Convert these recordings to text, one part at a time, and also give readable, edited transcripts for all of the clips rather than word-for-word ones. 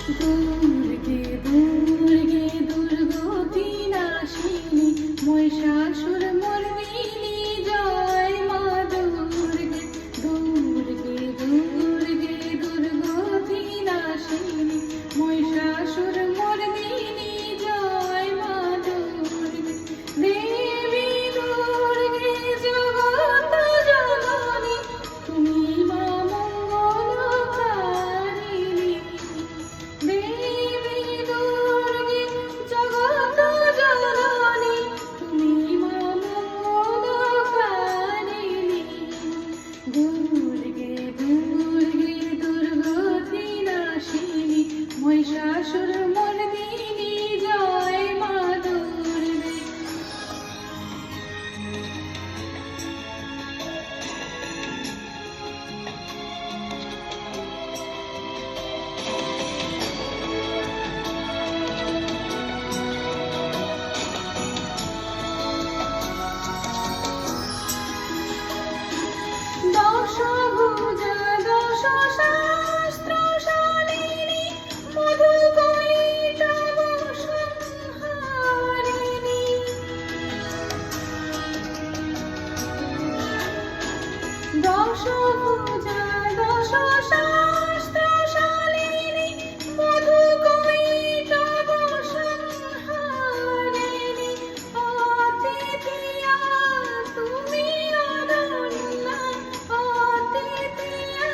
দুর্গে দুর্গে দুর্গতি নাশিনী মহিষাসুর মর্দিনী জয় মা দুর্গে দুর্গে দুর্গে দুর্গতি নাশিনী মহিষাসুর মর্দিনী জয় মা দুর্গে দেবী দুর্গে জগত জননী তুমি মা মঙ্গলকারিণী দেবী দুর্গে জগত জননী তুমি মা মঙ্গলকারিণী দুর্গে দুর্গে দুর্গতি নাশিনী মহিষাসুর মর্দিনী জয় মা দুর্গে দশভুজা দশ শাস্ত্রশালিনী মধুকৈটভ সংহারিণী দশভুজা দশ শাস্ত্রশালিনী মধুকৈটভ সংহারিণী অতিথিয়া তুমি অনন্যা অতিথিয়া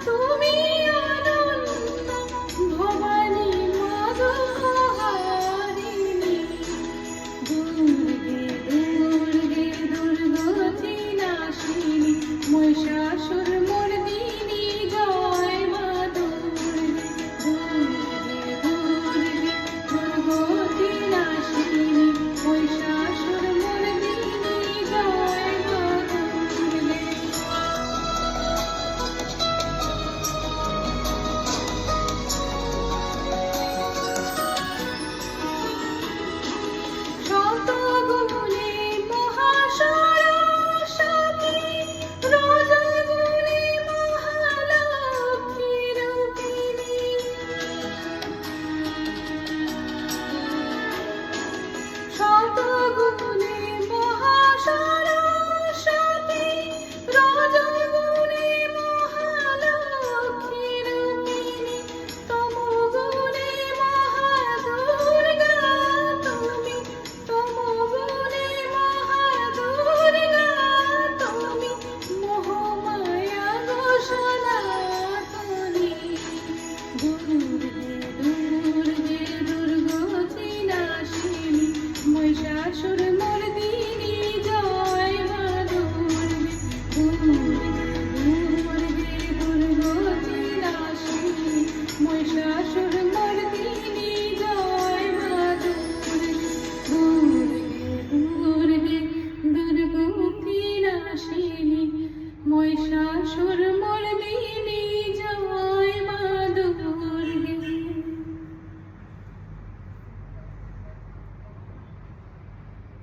তুমি অনন্যা ভবানী মধুকহারিণী দুর্গে দুর্গে দুর্গতি নাশিনী মহিষাসুর মর্দিনী জয় মা দুর্গে দুর্গে দুর্গে দুর্গতি নাশিনী মহিষাসুর মর্দিনী জয় মা দুর্গে শতগুণে মহাসরস্বতী রজগুণে মহালক্ষ্মী রূপিণী শতগুণে মহাসরস্বতী রজগুণে মহালক্ষ্মী রূপিণী তমগুণে মহাদুর্গা তুমি তমগুণে মহাদুর্গা তুমি মোহমায়া সনাতনী দুর্গে দুর্গে দুর্গতি নাশিনী মহিষাসুর মর্দিনী জয় মা দুর্গে দুর্গে দুর্গে দুর্গতি নাশিনী মহিষাসুর মর্দিনী জয় মা দুর্গে দুর্গে দুর্গে দুর্গতি নাশিনী মহিষাসুর মর্দিনী